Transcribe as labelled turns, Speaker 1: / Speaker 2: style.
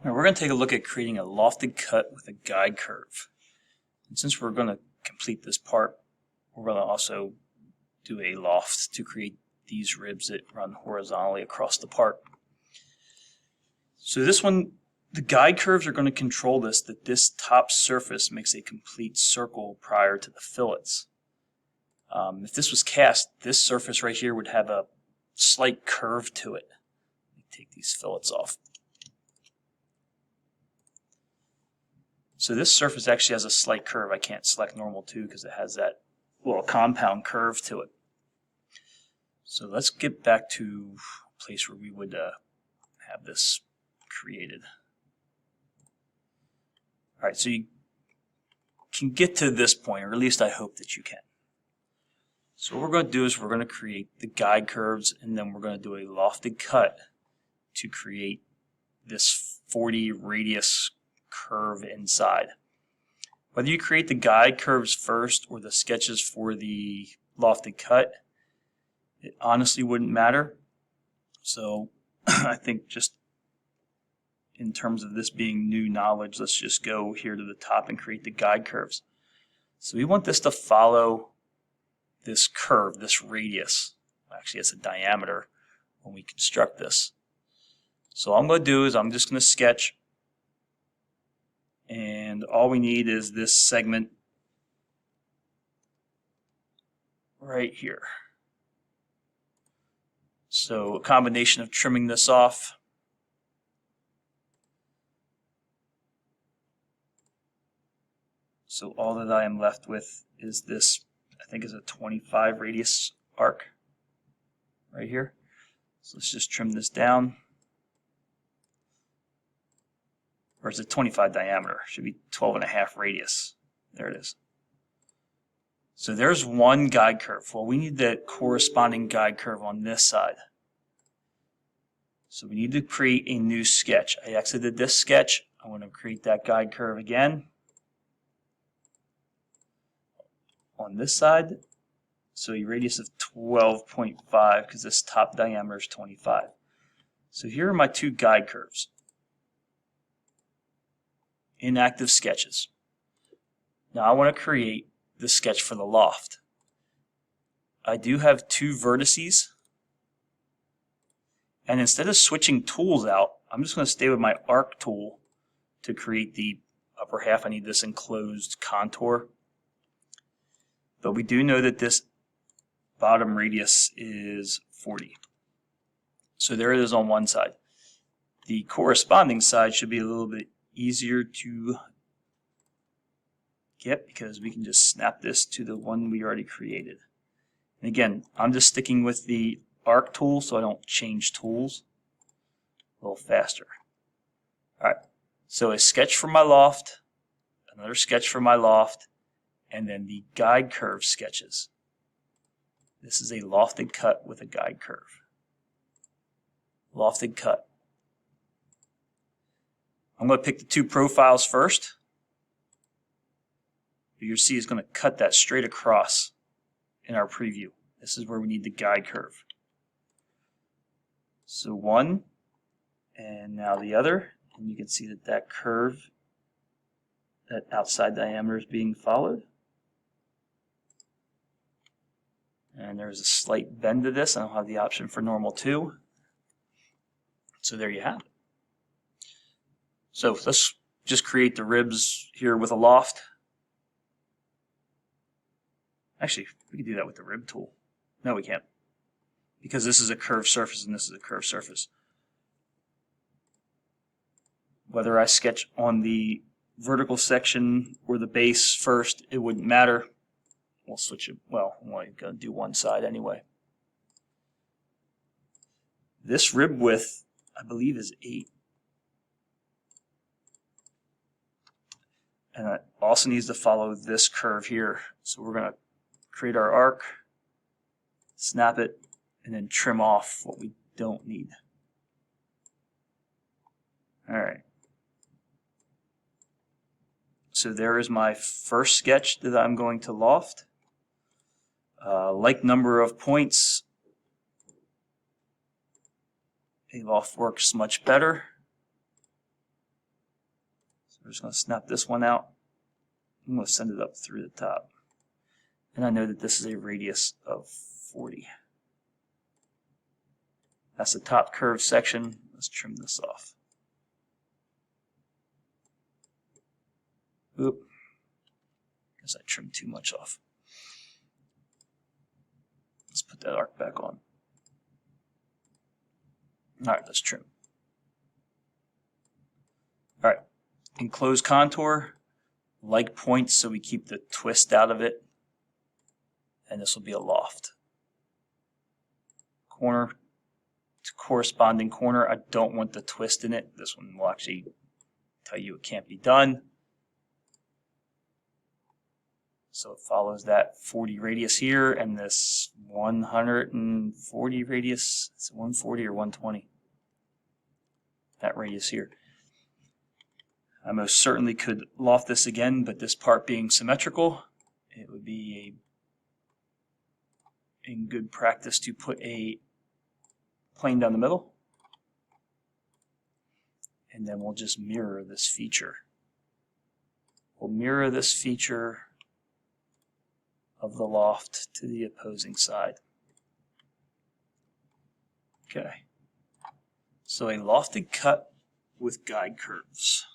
Speaker 1: Now we're going to take a look at creating a lofted cut with a guide curve. And since we're going to complete this part, we're going to also do a loft to create these ribs that run horizontally across the part. So this one, the guide curves are going to control this, that this top surface makes a complete circle prior to the fillets. If this was cast, this surface right here would have a slight curve to it. Let me take these fillets off. So this surface actually has a slight curve. I can't select normal too because it has that little compound curve to it. So let's get back to a place where we would have this created. All right, so you can get to this point, or at least I hope that you can. So what we're going to do is we're going to create the guide curves, and then we're going to do a lofted cut to create this 40 radius curve inside. Whether you create the guide curves first or the sketches for the lofted cut, it honestly wouldn't matter. So I think just in terms of this being new knowledge, let's just go here to the top and create the guide curves. So we want this to follow this curve, this radius. Actually, it's a diameter when we construct this. So all I'm going to do is I'm just going to sketch, and all we need is this segment right here. So a combination of trimming this off so all that I am left with is this, I think is a 25 radius arc right here. So let's just trim this down. Or is it 25 diameter? Should be 12.5 radius. There it is. So there's one guide curve. Well, we need the corresponding guide curve on this side. So we need to create a new sketch. I exited this sketch. I want to create that guide curve again on this side. So a radius of 12.5 because this top diameter is 25. So here are my two guide curves. Inactive sketches. Now I want to create the sketch for the loft. I do have two vertices, and instead of switching tools out, I'm just going to stay with my arc tool to create the upper half. I need this enclosed contour, but we do know that this bottom radius is 40. So there it is on one side. The corresponding side should be a little bit easier to get because we can just snap this to the one we already created. And again, I'm just sticking with the arc tool so I don't change tools. A little faster. Alright, so a sketch for my loft, another sketch for my loft, and then the guide curve sketches. This is a lofted cut with a guide curve. Lofted cut. I'm going to pick the two profiles first. You'll see it's going to cut that straight across in our preview. This is where we need the guide curve. So one, and now the other, and you can see that that curve, that outside diameter is being followed. And there's a slight bend to this. I don't have the option for normal too. So there you have it. So let's just create the ribs here with a loft. Actually, we can do that with the rib tool. No, we can't. Because this is a curved surface and this is a curved surface. Whether I sketch on the vertical section or the base first, it wouldn't matter. We'll switch it. Well, I'm only going to do one side anyway. This rib width, I believe, is 8. And it also needs to follow this curve here. So we're going to create our arc, snap it, and then trim off what we don't need. All right. So there is my first sketch that I'm going to loft. Like number of points, a loft works much better. We're just going to snap this one out. I'm going to send it up through the top. And I know that this is a radius of 40. That's the top curve section. Let's trim this off. Oop. Guess I trimmed too much off. Let's put that arc back on. Alright, let's trim. Alright, enclosed contour, like points so we keep the twist out of it. And this will be a loft. Corner to corresponding corner. I don't want the twist in it. This one will actually tell you it can't be done. So it follows that 40 radius here and this 140 radius. It's 140 or 120. That radius here. I most certainly could loft this again, but this part being symmetrical, it would be in good practice to put a plane down the middle. And then we'll just mirror this feature. We'll mirror this feature of the loft to the opposing side. Okay. So a lofted cut with guide curves.